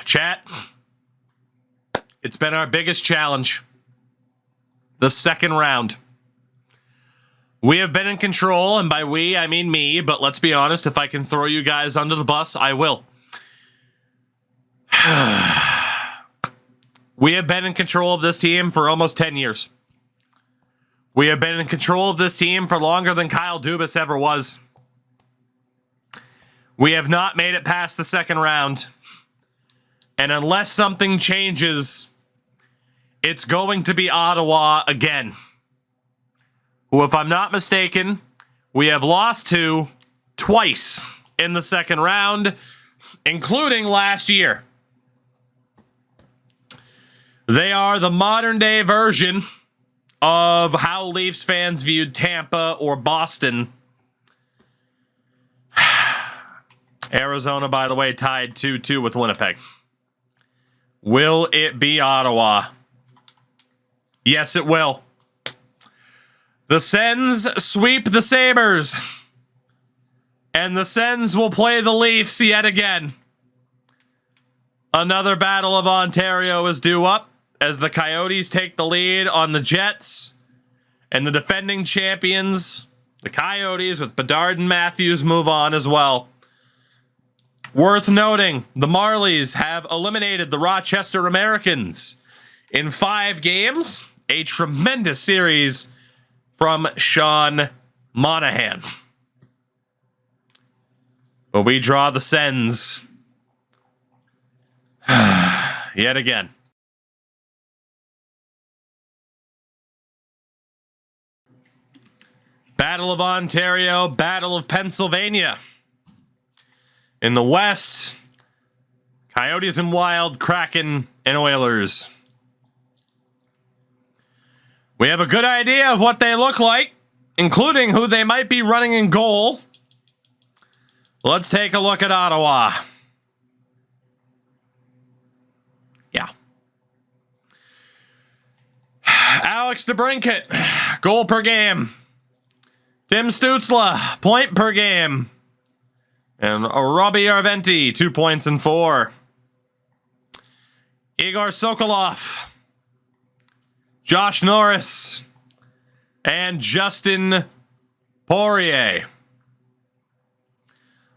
Chat, it's been our biggest challenge. The second round. We have been in control, and by we, I mean me, but let's be honest, if I can throw you guys under the bus, I will. We have been in control of this team for almost 10 years. We have been in control of this team for longer than Kyle Dubas ever was. We have not made it past the second round. And unless something changes, it's going to be Ottawa again, who, if I'm not mistaken, we have lost to twice in the second round, including last year. They are the modern day version of how Leafs fans viewed Tampa or Boston. Arizona, by the way, tied 2-2 with Winnipeg. Will it be Ottawa? Yes, it will. The Sens sweep the Sabres. And the Sens will play the Leafs yet again. Another Battle of Ontario is due up as the Coyotes take the lead on the Jets. And the defending champions, the Coyotes with Bedard and Matthews, move on as well. Worth noting, the Marlies have eliminated the Rochester Americans in 5 games. A tremendous series from Sean Monahan. But we draw the Sens yet again. Battle of Ontario, Battle of Pennsylvania. In the West, Coyotes and Wild, Kraken and Oilers. We have a good idea of what they look like, including who they might be running in goal. Let's take a look at Ottawa. Yeah. Alex DeBrincat, goal per game. Tim Stützle, point per game. And Robbie Arventi, 2 points and 4. Igor Sokolov, Josh Norris, and Justin Poirier.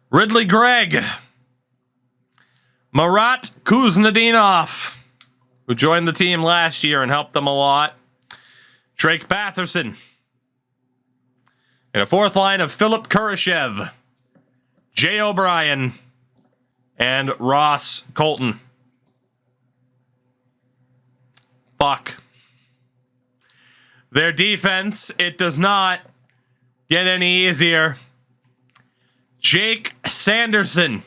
Ridley Gregg, Marat Kuznetsov, who joined the team last year and helped them a lot. Drake Batherson. And a fourth line of Philip Kurashev, Jay O'Brien, and Ross Colton. Fuck. Their defense, it does not get any easier. Jake Sanderson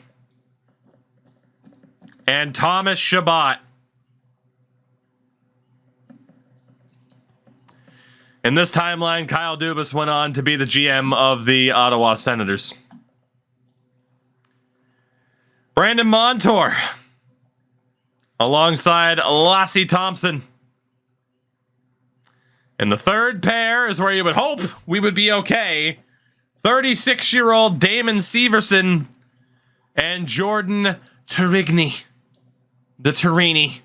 and Thomas Chabot. In this timeline, Kyle Dubas went on to be the GM of the Ottawa Senators. Brandon Montour, alongside Lassie Thompson. And the third pair is where you would hope we would be okay. 36-year-old Damon Severson and Jordan Torigny. The Tortellini.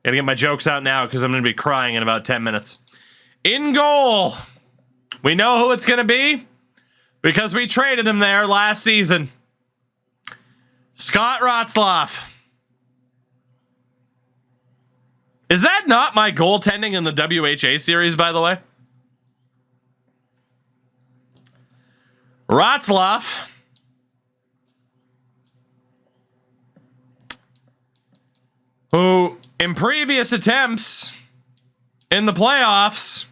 Gotta get my jokes out now because I'm going to be crying in about 10 minutes. In goal, we know who it's going to be because we traded him there last season. Scott Rotzloff. Is that not my goaltending in the WHA series, by the way? Rotzloff. Who, in previous attempts in the playoffs,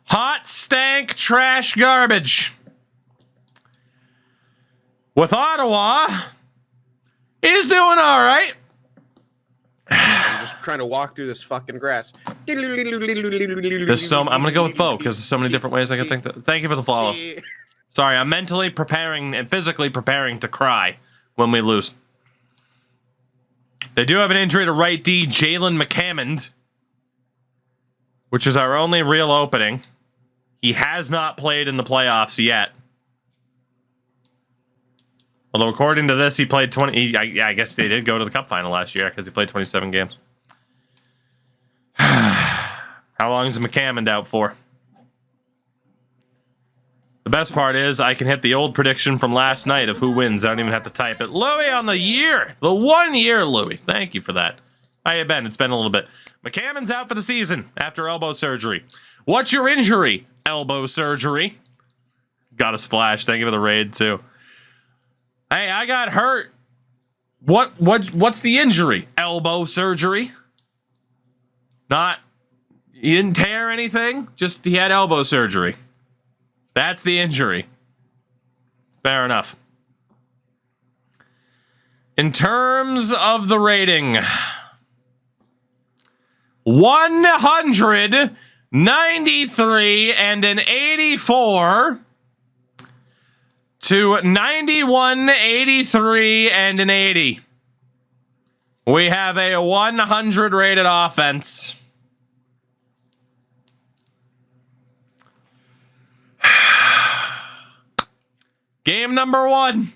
hot, stank, trash, garbage. With Ottawa, he's doing all right. I'm just trying to walk through this fucking grass. There's so I'm gonna go with Bo because there's so many different ways I can think that. Thank you for the follow. Sorry, I'm mentally preparing and physically preparing to cry when we lose. They do have an injury to right D, Jalen McCammond, which is our only real opening. He has not played in the playoffs yet. Although according to this, he played 20. I guess they did go to the Cup final last year because he played 27 games. How long is McCammond out for? The best part is I can hit the old prediction from last night of who wins. I don't even have to type it. Louis on the year. The 1 year, Louis. Thank you for that. How you been? It's been a little bit. McCammond's out for the season after elbow surgery. What's your injury? Elbow surgery. Got a splash. Thank you for the raid, too. Hey, I got hurt. What's the injury? Elbow surgery. He didn't tear anything. Just he had elbow surgery. That's the injury. Fair enough. In terms of the rating, 193 and an 84 to 91, 83 and an 80. We have a 100 rated offense. Game number 1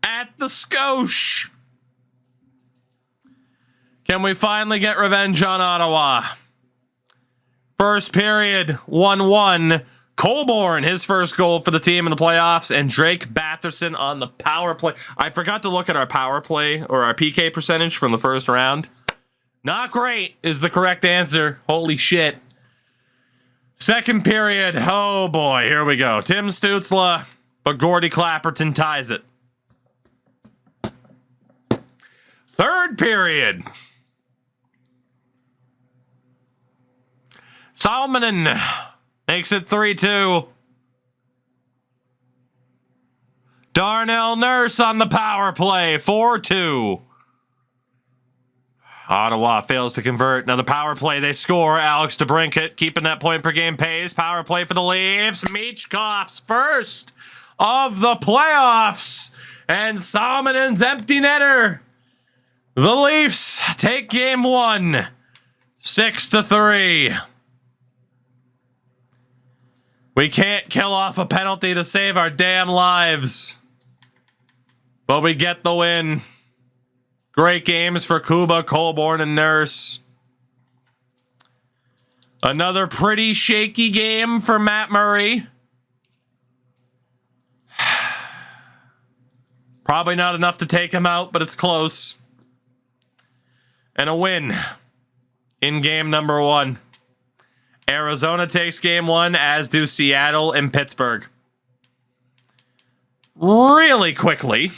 at the Scotia. Can we finally get revenge on Ottawa? First period, 1-1. Colborne, his first goal for the team in the playoffs, and Drake Batherson on the power play. I forgot to look at our power play or our PK percentage from the first round. Not great is the correct answer. Holy shit. Second period, oh boy, here we go. Tim Stützle, but Gordy Clapperton ties it. Third period. Salmonen makes it 3-2. Darnell Nurse on the power play, 4-2. Ottawa fails to convert. Now the power play, they score. Alex DeBrincat keeping that point per game pace. Power play for the Leafs. Michkov's first of the playoffs. And Salmonen's empty netter. The Leafs take game 1, 6-3. We can't kill off a penalty to save our damn lives. But we get the win. Great games for Kuba, Colborne, and Nurse. Another pretty shaky game for Matt Murray. Probably not enough to take him out, but it's close. And a win in game number 1. Arizona takes game 1, as do Seattle and Pittsburgh. Really quickly.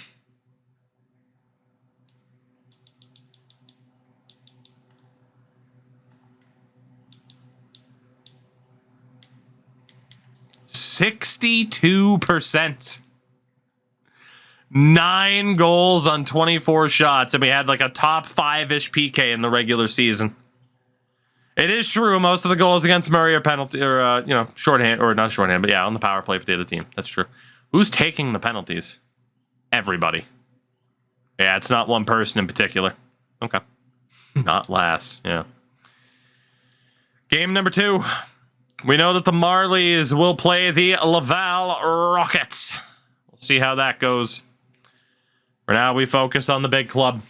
%62%. 9 goals on 24 shots, and we had like a top 5-ish PK in the regular season. It is true, most of the goals against Murray are penalty or shorthand, or not shorthand, but yeah, on the power play for the other team. That's true. Who's taking the penalties? Everybody. Yeah, it's not one person in particular. Okay. Not last. Yeah. Game number 2. We know that the Marlies will play the Laval Rockets. We'll see how that goes. For now, we focus on the big club.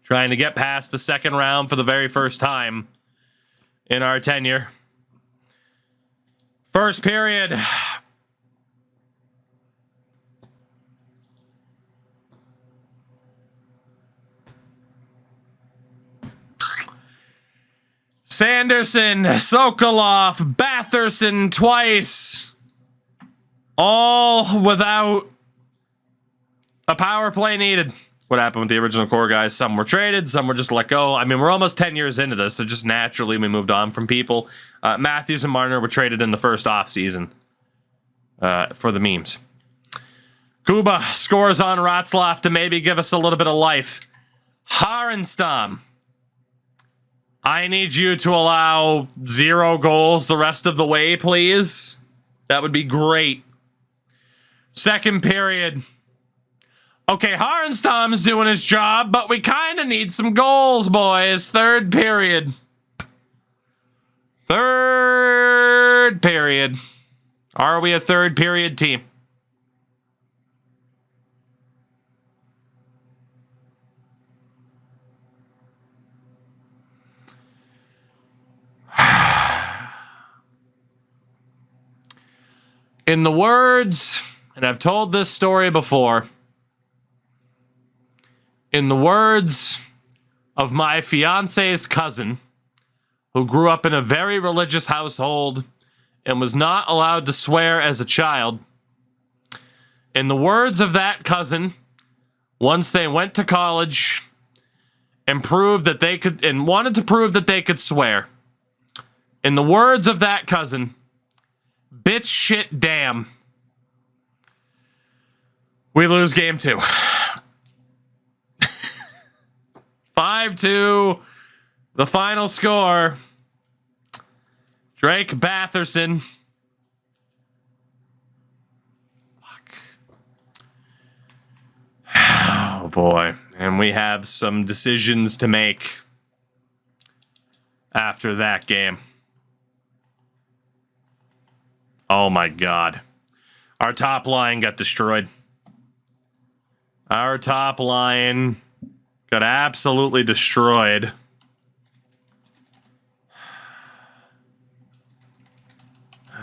Trying to get past the second round for the very first time in our tenure. First period. Sanderson, Sokolov, Batherson twice. All without a power play needed. What happened with the original core guys? Some were traded, some were just let go. I mean, we're almost 10 years into this, so just naturally we moved on from people. Matthews and Marner were traded in the first offseason for the memes. Kuba scores on Ratzlaff to maybe give us a little bit of life. Harenstam, I need you to allow 0 goals the rest of the way, please. That would be great. Second period. Okay, Harenstam's doing his job, but we kind of need some goals, boys. Third period. Third period. Are we a third period team? In the words, and I've told this story before, in the words of my fiance's cousin, who grew up in a very religious household and was not allowed to swear as a child, in the words of that cousin, once they went to college and proved that they could, and wanted to prove that they could swear, in the words of that cousin, bitch, shit, damn, we lose game 2. 5-2, the final score. Drake Batherson. Fuck. Oh boy. And we have some decisions to make after that game. Oh my God. Our top line got destroyed. Our top line got absolutely destroyed.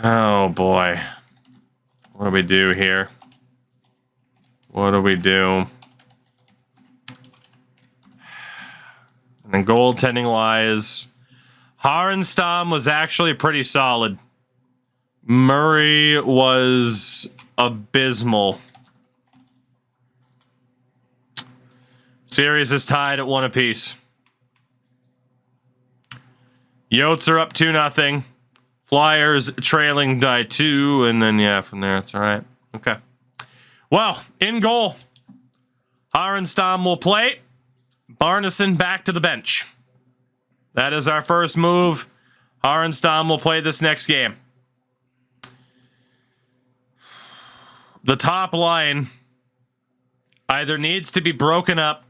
Oh boy. What do we do here? What do we do? And then goaltending wise, Harenstam was actually pretty solid. Murray was abysmal. Series is tied at 1 apiece. Yotes are up 2-0. Flyers trailing by 2, and then yeah, from there it's all right. Okay. Well, in goal, Harenstam will play. Barneson back to the bench. That is our first move. Harenstam will play this next game. The top line either needs to be broken up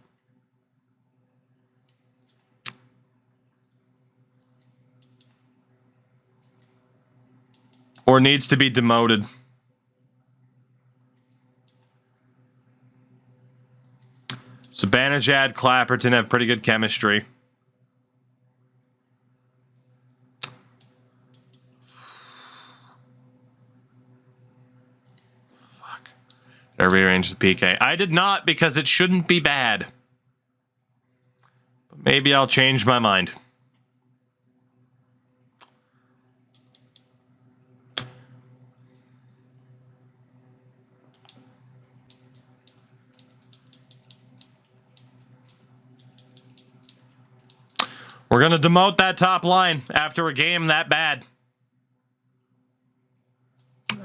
or needs to be demoted. Zibanejad, Clapperton have pretty good chemistry. Fuck. I rearranged the PK. I did not, because it shouldn't be bad. But maybe I'll change my mind. We're going to demote that top line after a game that bad.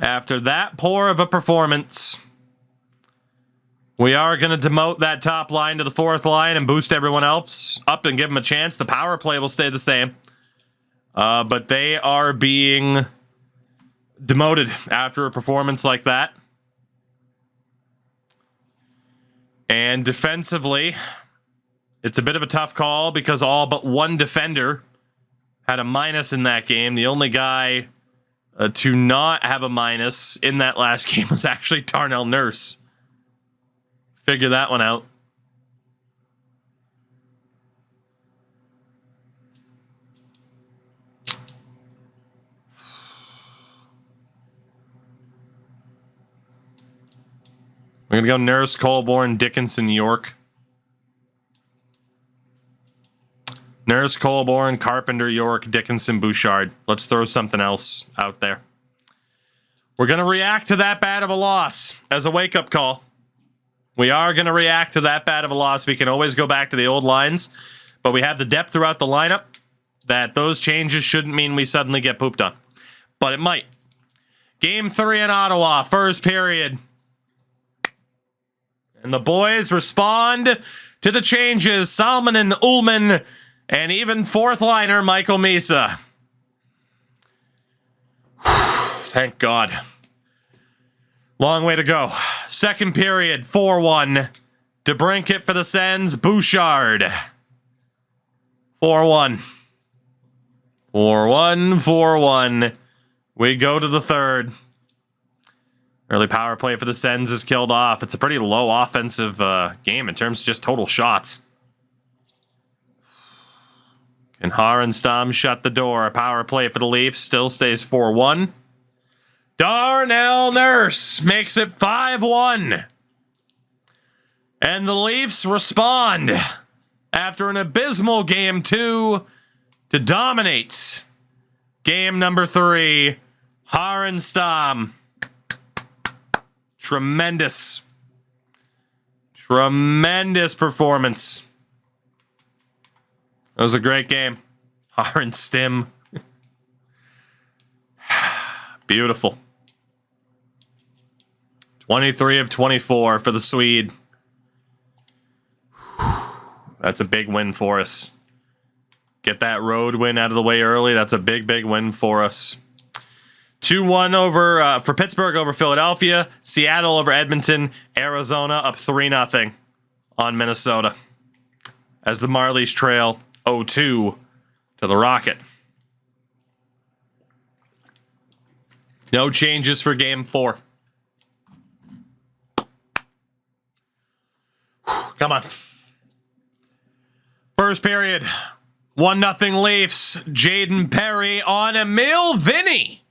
After that poor of a performance, we are going to demote that top line to the 4th line and boost everyone else up and give them a chance. The power play will stay the same. But they are being demoted after a performance like that. And defensively, it's a bit of a tough call because all but one defender had a minus in that game. The only guy to not have a minus in that last game was actually Darnell Nurse. Figure that one out. We're going to go Nurse, Colborne, Dickinson, York. Nurse, Colborne, Carpenter, York, Dickinson, Bouchard. Let's throw something else out there. We're going to react to that bad of a loss as a wake-up call. We are going to react to that bad of a loss. We can always go back to the old lines, but we have the depth throughout the lineup that those changes shouldn't mean we suddenly get pooped on. But it might. Game 3 in Ottawa, first period. And the boys respond to the changes. Salmon and Ullman, and even 4th liner Michael Misa. Thank God. Long way to go. Second period, 4-1. DeBrincat for the Sens. Bouchard. 4-1. 4-1, 4-1. We go to the third. Early power play for the Sens is killed off. It's a pretty low offensive game in terms of just total shots. Can Harenstam shut the door? Power play for the Leafs still stays 4-1. Darnell Nurse makes it 5-1. And the Leafs respond after an abysmal game 2 to dominate game number 3. Harenstam. Tremendous performance. It was a great game. Harenstam. Beautiful. 23 of 24 for the Swede. That's a big win for us. Get that road win out of the way early. That's a big win for us. 2-1 over for Pittsburgh over Philadelphia. Seattle over Edmonton. Arizona up 3-0 on Minnesota. As the Marlies trail 0-2 to the Rocket. No changes for game 4. Come on. First period. 1-0 Leafs. Jaden Perry on Emil Vinny.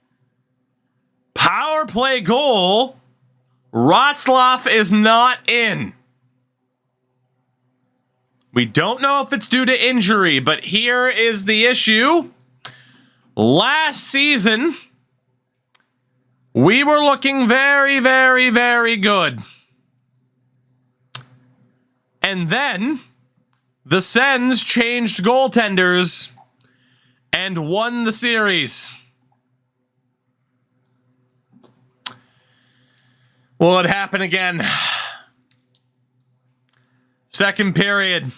Power play goal. Wroclaw is not in. We don't know if it's due to injury, but here is the issue. Last season, we were looking very good. And then the Sens changed goaltenders and won the series. Will it happen again? Second period.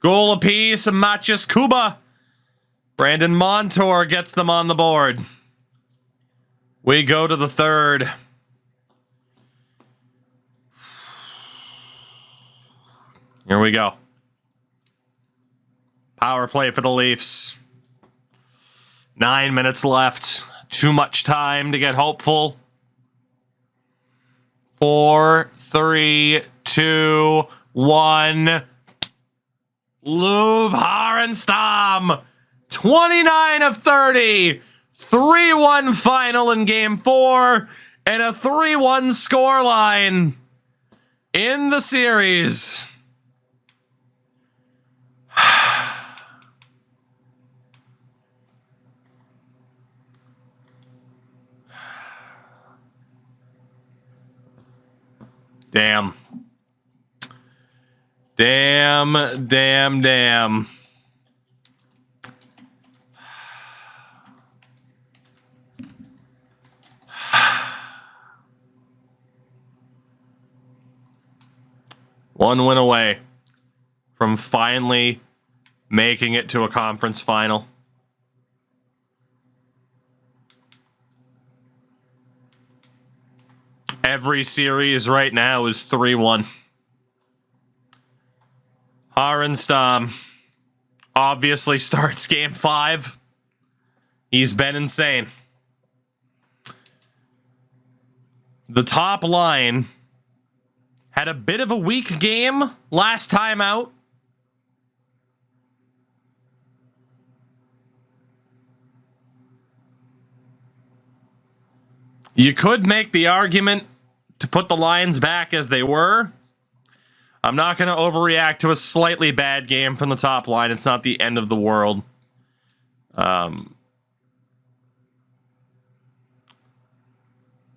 Goal apiece, Matches Kuba. Brandon Montour gets them on the board. We go to the third. Here we go. Power play for the Leafs. 9 minutes left. Too much time to get hopeful. 4, 3, 2, 1. Luv Harenstam. 29 of 30. 3-1 final in game 4. And a 3-1 scoreline in the series. Damn. 1 win away from finally making it to a conference final. Every series right now is 3-1. Harenstam obviously starts game 5. He's been insane. The top line had a bit of a weak game last time out. You could make the argument to put the lines back as they were. I'm not going to overreact to a slightly bad game from the top line. It's not the end of the world.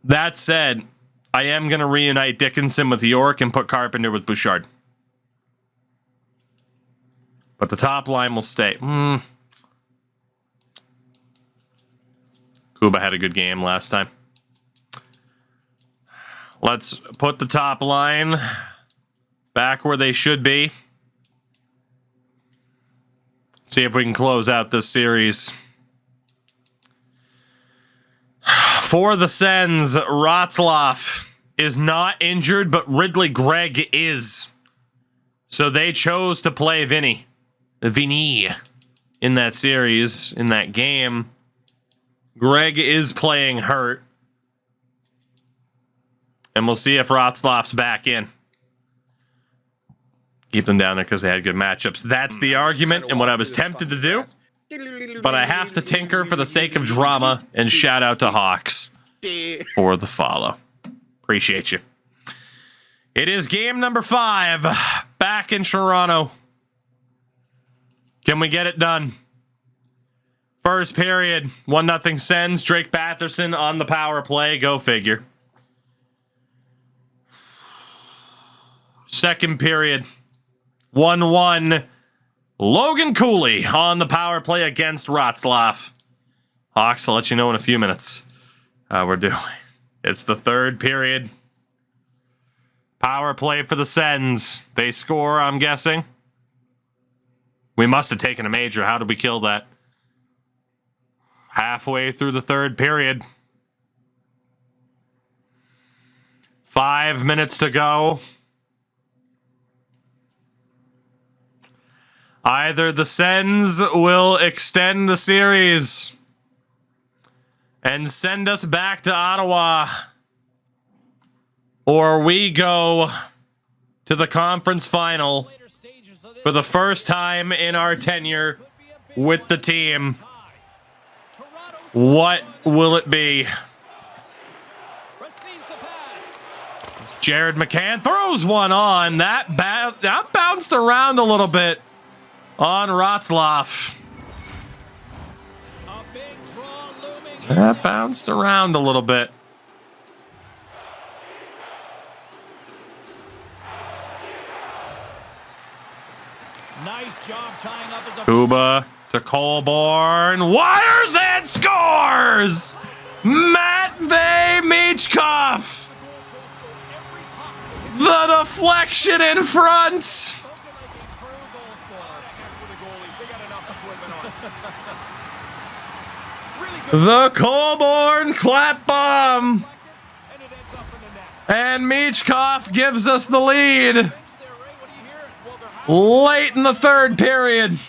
That said, I am going to reunite Dickinson with York and put Carpenter with Bouchard. But the top line will stay. Kuba had a good game last time. Let's put the top line back where they should be. See if we can close out this series. For the Sens, Wroclaw is not injured, but Ridley Gregg is. So they chose to play Vinny in that series, in that game. Gregg is playing hurt. And we'll see if Wroclaw's back in. Keep them down there because they had good matchups. That's the argument and what I was tempted to do. But I have to tinker for the sake of drama and shout out to Hawks. 50 for the follow. Appreciate you. It is game number 5 back in Toronto. Can we get it done? First period, 1-0 Sens. Drake Batherson on the power play. Go figure. Second period, 1-1. Logan Cooley on the power play against Wroclaw. Hawks, I'll let you know in a few minutes how we're doing. It's the third period. Power play for the Sens. They score, I'm guessing. We must have taken a major. How did we kill that? Halfway through the third period. 5 minutes to go. Either the Sens will extend the series and send us back to Ottawa, or we go to the conference final for the first time in our tenure with the team. What will it be? Jared McCann throws one on. That bounced around a little bit on Wroclaw. That bounced around a little bit. Nice job tying up as a Kuba to Colborne. Wires and scores! Matvey Michkov. The deflection in front. The Colborne clap bomb. And Michkov gives us the lead late in the third period.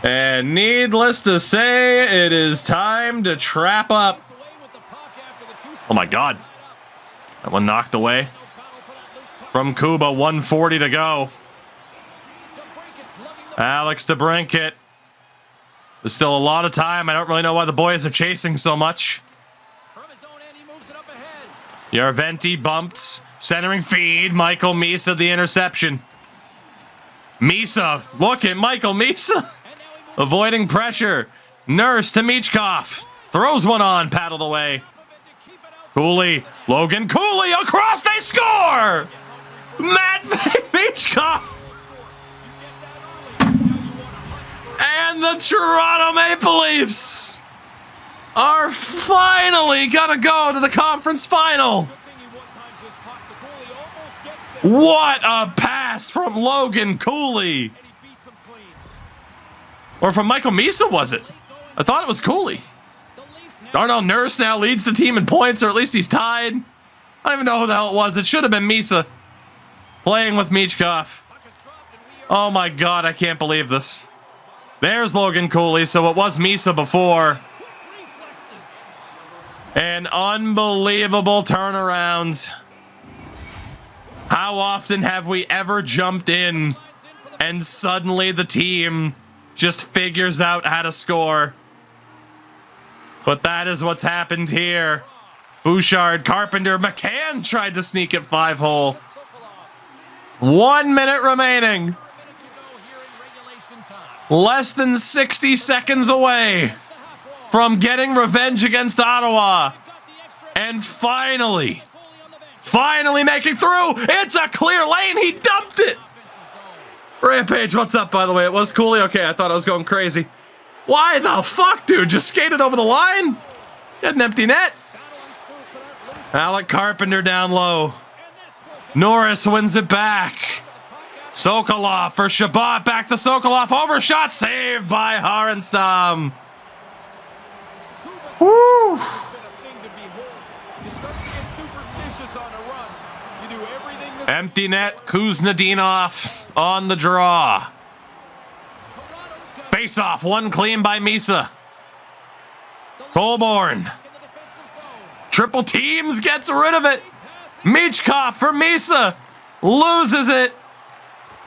And needless to say, it is time to trap up. Oh my God. That one knocked away from Kuba. 1:40 to go. Alex DeBrincat. There's still a lot of time. I don't really know why the boys are chasing so much. Yarventi bumped. Centering feed. Michael Misa the interception. Misa. Look at Michael Misa. Avoiding pressure. Nurse to Michkov. Throws one on. Paddled away. Cooley. Logan Cooley across. They score! Matvey Michkov. And the Toronto Maple Leafs are finally gonna go to the conference final. What a pass from Logan Cooley. Or from Michael Misa, was it? I thought it was Cooley. Darnell Nurse now leads the team in points, or at least he's tied. I don't even know who the hell it was. It should have been Misa playing with Michkov. Oh my God, I can't believe this. There's Logan Cooley, so it was Misa before. An unbelievable turnaround. How often have we ever jumped in and suddenly the team just figures out how to score? But that is what's happened here. Bouchard, Carpenter, McCann tried to sneak it 5-hole. 1 minute remaining. Less than 60 seconds away from getting revenge against Ottawa. And finally making through. It's a clear lane. He dumped it. Rampage, what's up, by the way? It was Cooley. Okay, I thought I was going crazy. Why the fuck, dude? Just skated over the line? He had an empty net. Alec Carpenter down low. Norris wins it back. Sokolov for Shabbat. Back to Sokolov. Overshot. Saved by Harenstam. Woo. Empty net. Kuznetsov on the draw. Face off. One clean by Misa. Colborne. Triple teams. Gets rid of it. Michkov for Misa. Loses it.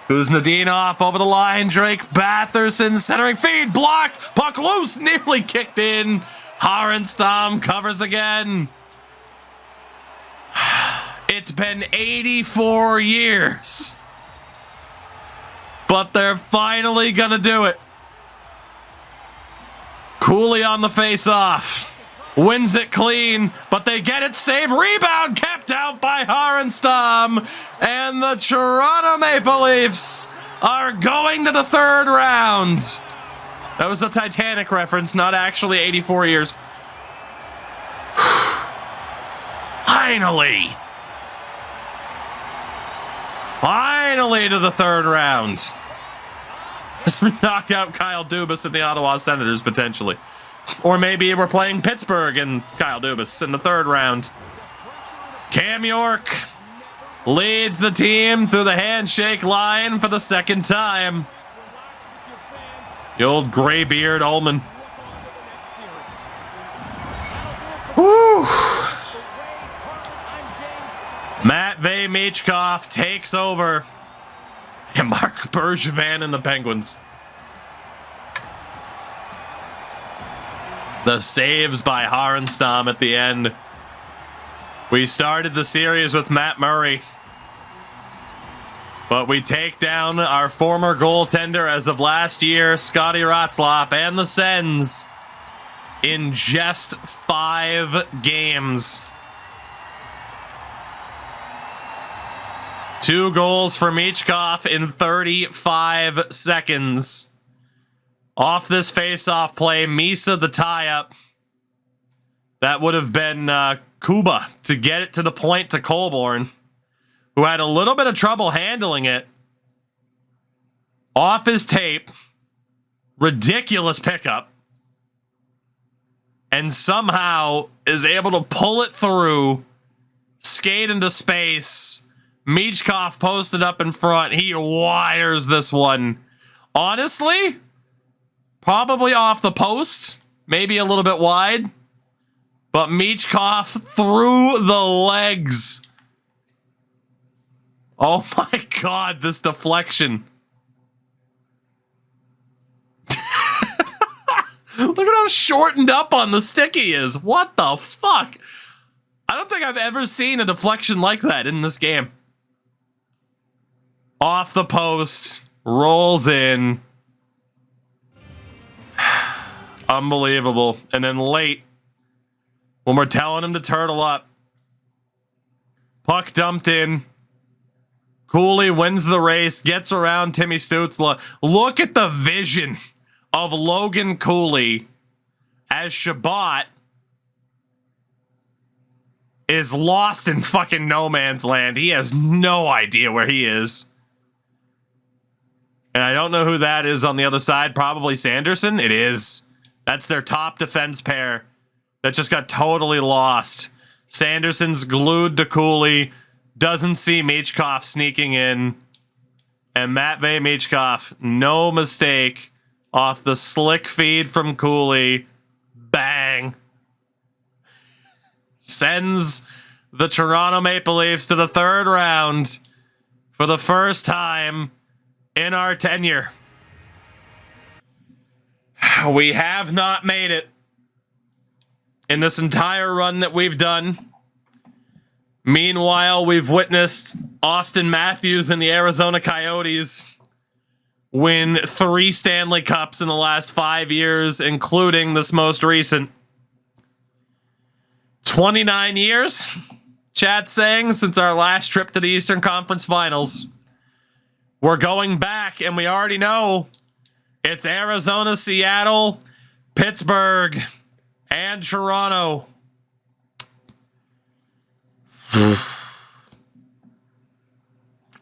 Kuznetsov over the line. Drake Batherson centering feed. Blocked. Puck loose. Nearly kicked in. Harenstam covers again. It's been 84 years. But they're finally going to do it. Cooley on the face-off. Wins it clean, but they get it saved. Rebound kept out by Harenstam. And the Toronto Maple Leafs are going to the third round. That was a Titanic reference, not actually 84 years. Finally. Finally to the third round. Let's knock out Kyle Dubas and the Ottawa Senators, potentially. Or maybe we're playing Pittsburgh and Kyle Dubas in the third round. Cam York leads the team through the handshake line for the second time. The old graybeard Ullman. Whew. Matvei Michkov takes over. And Mark Bergevin and the Penguins. The saves by Harenstam at the end. We started the series with Matt Murray. But we take down our former goaltender as of last year, Scotty Ratzlaff, and the Sens in just 5 games. 2 goals for Michkov in 35 seconds. Off this face-off play, Misa the tie-up. That would have been Kuba to get it to the point to Colborne, who had a little bit of trouble handling it. Off his tape. Ridiculous pickup. And somehow is able to pull it through, skate into space. Michkov posted up in front. He wires this one. Honestly, probably off the post. Maybe a little bit wide. But Michkov through the legs. Oh my God, this deflection. Look at how shortened up on the stick he is. What the fuck? I don't think I've ever seen a deflection like that in this game. Off the post, rolls in. Unbelievable. And then late, when we're telling him to turtle up, puck dumped in. Cooley wins the race, gets around Timmy Stützle. Look at the vision of Logan Cooley as Shabbat is lost in fucking no man's land. He has no idea where he is. And I don't know who that is on the other side. Probably Sanderson. It is. That's their top defense pair that just got totally lost. Sanderson's glued to Cooley. Doesn't see Michkov sneaking in. And Matvei Michkov, no mistake, off the slick feed from Cooley. Bang. Sends the Toronto Maple Leafs to the third round for the first time in our tenure. We have not made it in this entire run that we've done. Meanwhile, we've witnessed Austin Matthews and the Arizona Coyotes win 3 Stanley Cups in the last 5 years, including this most recent. 29 years, chat saying, since our last trip to the Eastern Conference Finals. We're going back, and we already know it's Arizona, Seattle, Pittsburgh, and Toronto.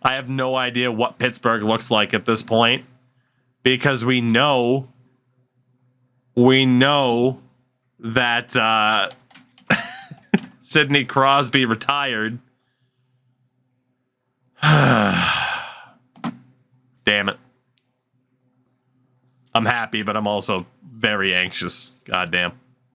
I have no idea what Pittsburgh looks like at this point, because we know that Sidney Crosby retired. Damn it. I'm happy, but I'm also very anxious. God damn.